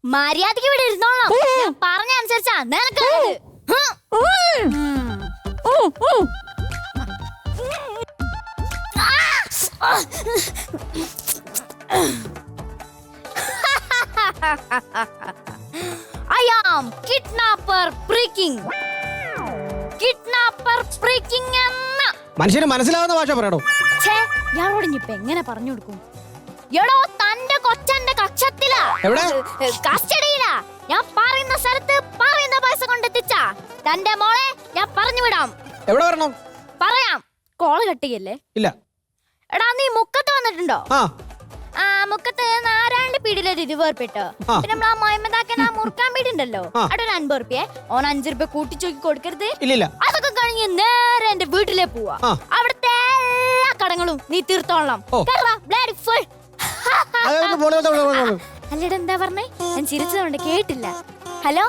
മര്യാദക്ക് ഇവിടെ ഇരുന്നോളാം. ഞാൻ പറഞ്ഞ അനുസരിച്ചാ നിനക്ക്. I am kidnapper freaking. Kidnapper freaking എന്ന മനുഷ്യന് മനസ്സിലാവുന്ന ഭാഷ പറയണോ? ഞാനോട് ഇനിയിപ്പൊ എങ്ങനെ പറഞ്ഞു കൊടുക്കും? എടോ തന്റെ കൊച്ചന്റെ കക്ഷത്തിലാ, കസ്റ്റഡിയിലാ. ഞാൻ പറയുന്ന സ്ഥലത്ത് പറയുന്ന പൈസ കൊണ്ടെത്തിച്ചാ തന്റെ മോളെ ഞാൻ പറഞ്ഞു വിടാം. എവിടെ വരണം? പറയാം. കോള് കട്ടിയല്ലേ? ഇല്ല. എടാ നീ മുക്കത്ത് വന്നിട്ടുണ്ടോ? ആ മുക്കത്ത് നാരായണ പീടിയിലൊരു 20 ഉറുപ്പിട്ടോ. പിന്നെ നമ്മളാ മൊഹമ്മദാക്കൻ ആ മുറുക്കാൻ പീടിയുണ്ടല്ലോ, അവിടെ ഒരു 50 ഉറുപ്പിയെ. ഓൻ 5 ഉറുപ്പിയ കൂട്ടിച്ചോക്കി കൊടുക്കരുത്. അതൊക്കെ കഴിഞ്ഞ് നേരെ എന്റെ വീട്ടിലേ പോവാ. അവിടുത്തെ എല്ലാ കടങ്ങളും നീ തീർത്തോളാം. അല്ലടാ എന്താ പറഞ്ഞേ? ഞാൻ ചിരിച്ചതുകൊണ്ട് കേട്ടില്ല. ഹലോ,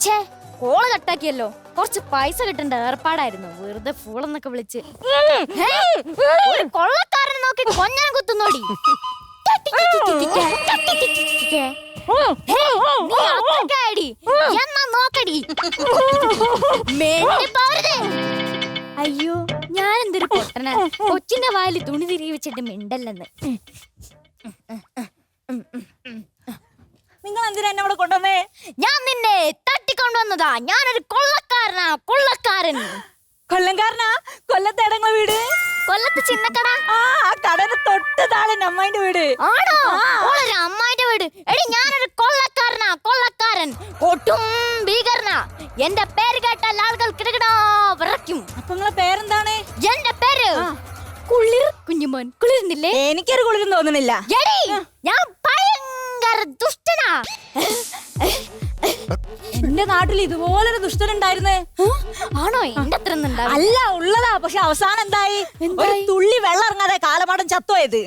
ഛേ കോള് കട്ടാക്കിയല്ലോ. കുറച്ച് പൈസ കിട്ടേണ്ട ഏർപ്പാടായിരുന്നു. വെറുതെ ഫൂളെന്നൊക്കെ വിളിച്ച് കൊള്ളക്കാരൻ നോക്കി കൊഞ്ഞനം കുത്തുന്നോടി. എന്നാ നോക്കടി. അയ്യോ ഞാൻ എന്തൊരു പൊട്ടനാ. കൊച്ചിന്റെ വായിൽ തുണി തിരികെ വെച്ചിട്ട് മിണ്ടല്ലെന്ന്. നിങ്ങൾ എന്തിനാ എന്നെ ഇവിടെ കൊണ്ടുവന്നേ? ഞാൻ നിന്നെ തട്ടിക്കൊണ്ടുവന്നതാ. ഞാനൊരു കൊള്ളക്കാരനാ, കൊള്ളക്കാരൻ. കൊല്ലംകാരനാ? കൊല്ലത്തേടങ്ങളെ വീട്? കൊല്ലത്ത് ചിന്നക്കട. ആ കടന് തൊട്ട് താഴെ അമ്മായിന്റെ വീട്. ആണോ? ഓളൊരു അമ്മായിന്റെ വീട്. എടി ഞാനൊരു കൊള്ളക്കാരനാ, കൊള്ളക്കാരൻ. ഒട്ടും ഭീകരനാ. എന്റെ പേര് കേട്ടാൽ ആളുകൾ കിടകിടാ വിറയ്ക്കും. അപ്പൊ നിങ്ങളെ പേരെന്താണ്? എന്റെ പേര് കുളിർ കുഞ്ഞുമോൻ. കുളിരുന്നില്ലേ? എനിക്കൊരു കുളിരും തോന്നുന്നില്ല. എടി ഞാൻ ഭയങ്കര ദുഷ്ടനാ. എന്റെ നാട്ടിൽ ഇതുപോലൊരു ദുഷ്ടനുണ്ടായിരുന്നേ. ആണോ? എന്റെ അത്ര അല്ല ഉള്ളതാ. പക്ഷെ അവസാനം എന്തായി? ഒരു തുള്ളി വെള്ളം ഇറങ്ങാതെ കാലമാടം ചത്തോയത്.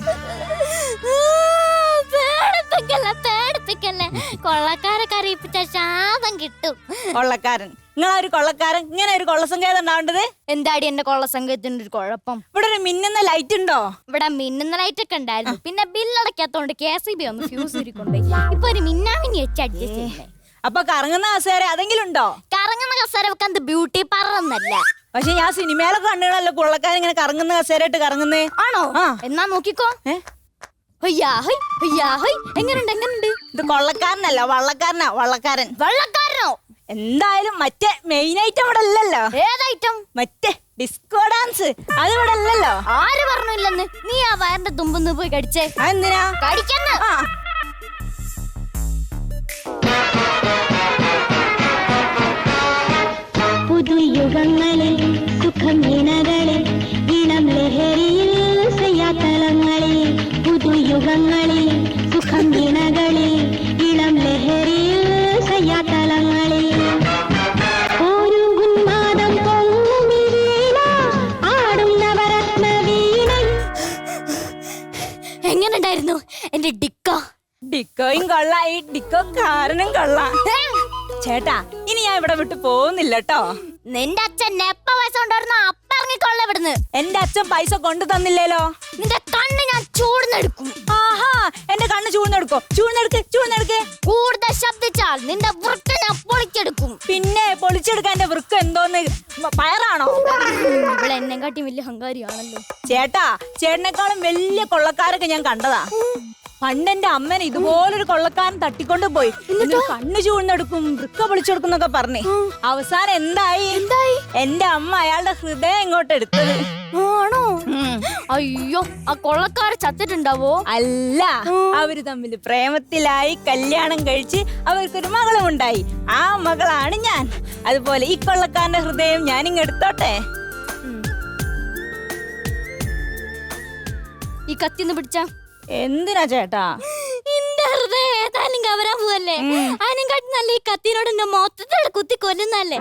കൊള്ളക്കാരെ കറിയിപ്പിച്ച ശാപം കിട്ടും. കൊള്ളക്കാരൻ? നിങ്ങളൊരു കൊള്ളക്കാരൻ ഇങ്ങനെ ഒരു കൊള്ളസങ്കേതം ഉണ്ടാവേണ്ടത്? എന്താടി എന്റെ കൊള്ളസങ്കേതത്തിന്റെ ഒരു കുഴപ്പം? ഇവിടെ ഒരു മിന്നുന്ന ലൈറ്റ് ഉണ്ടോ? ഇവിടെ മിന്നുന്ന ലൈറ്റ് ഒക്കെ ഉണ്ടായിരുന്നു. പിന്നെ ബില്ലടക്കാത്തോണ്ട് KCB ഒന്ന് ഫ്യൂസ് ഉരുക്കൊണ്ടേ. ഇപ്പൊ ഒരു മിന്നാമിനി വെച്ച് അഡ്ജസ്റ്റ് ചെയ്യേ. അപ്പൊ കറങ്ങുന്ന കസേര അതെങ്കിലും ഉണ്ടോ? കറങ്ങുന്ന കസേര വെക്കാൻ ബ്യൂട്ടി പാർലറൊന്നല്ല. പക്ഷെ ഞാൻ സിനിമയിലൊക്കെ കണ്ടുകളല്ലോ കൊള്ളക്കാരൻ ഇങ്ങനെ കറങ്ങുന്ന കസേരയിട്ട് കറങ്ങുന്നേ. ആണോ? എന്നാ നോക്കിക്കോ. എങ്ങനുണ്ട്? ഇത് കൊള്ളക്കാരനല്ല, വള്ളക്കാരനാ. വള്ളക്കാരൻ. വള്ളക്കാരനോ? എന്തായാലും മറ്റേ മെയിൻ ഐറ്റം ഇവിടെ അല്ലല്ലോ. ഏതൈറ്റം? മറ്റേ ഡിസ്കോ ഡാൻസ് അത് ഇവിടെ അല്ലല്ലോ. ആര് പറഞ്ഞില്ലെന്ന്? നീ ആ വയറിന്റെ തുമ്പൊന്ന് പോയി കടിച്ചേ. എന്തിനാ കടിക്കുന്ന? പുതുയുഗങ്ങളിൽ സുഖം ഇണകളിൽ ഇളം ലഹരിയിൽ സയാതലങ്ങളിൽ. പുതുയുഗങ്ങളിൽ സുഖം ഇണകളിൽ ഇളം ലഹരിയിൽ സയാതലങ്ങളിൽ. ഒരു ഉന്മാദം പൊങ്ങുമില്ല ആടും നവരത്ന വീണ. എങ്ങനുണ്ടായിരുന്നു എന്റെ ഡിക്ക? ഡിക്കോയും കൊള്ളായി, ഡിക്കോക്കാരനും കൊള്ളാം. ചേട്ടാ ഇനി ഞാൻ ഇവിടെ വിട്ട് പോകുന്നില്ല കേട്ടോ. നിന്റെ അച്ഛൻ എപ്പ പൈസ കൊണ്ടുവരുന്ന അപ്പ ഇറങ്ങിക്കൊള്ള ഇവിടുന്ന്. എന്റെ അച്ഛൻ പൈസ കൊണ്ടു തന്നില്ലേലോ. നിന്റെ കണ്ണ് ഞാൻ ചൂടുന്നെടുക്കും. ആഹാ എന്റെ കണ്ണ് ചൂടുന്നെടുക്കോ? ചൂടുന്നെടുക്ക്. കൂടുതൽ ശബ്ദിച്ചാൽ നിന്റെ വൃക്ക ഞാൻ പൊളിച്ചെടുക്കും. പിന്നെ പൊളിച്ചെടുക്കാൻ എന്റെ വൃക്ക എന്തോന്ന് പയറാണോ? ഇവിടെ എന്നെ കാട്ടി വലിയ അഹങ്കാരിയാണല്ലോ. ചേട്ടാ ചേട്ടനേക്കാളും വലിയ കൊള്ളക്കാരൊക്കെ ഞാൻ കണ്ടതാ. പണ്ടെന്റെ അമ്മനെ ഇതുപോലൊരു കൊള്ളക്കാരൻ തട്ടിക്കൊണ്ട് പോയി. കണ്ണ് ചൂഴ്ന്നെടുക്കും, വൃക്ക പൊളിച്ചെടുക്കും എന്നൊക്കെ പറഞ്ഞേ. അവസാനം എന്തായി? എന്റെ അമ്മ അയാളുടെ ഹൃദയം ഇങ്ങോട്ട് എടുത്തത്. ആണോ? അയ്യോ ആ കൊള്ളക്കാര് ചത്തിട്ടുണ്ടാവോ? അല്ല, അവര് തമ്മിൽ പ്രേമത്തിലായി, കല്യാണം കഴിച്ച് അവർക്കൊരു മകളും ഉണ്ടായി. ആ മകളാണ് ഞാൻ. അതുപോലെ ഈ കൊള്ളക്കാരന്റെ ഹൃദയം ഞാനിങ്ങ് എടുത്തോട്ടെ. ഈ കത്തിന്ന് പിടിച്ച എന്തിനാ ചേട്ടാ? എന്റെ ഹൃദയം ഏതായാലും കവരാൻ പോവല്ലേ. അതിനും കാട്ടി നല്ല ഈ കത്തിനോട് എന്റെ മൊത്തത്തിൽ കുത്തി കൊല്ലുന്നല്ലേ.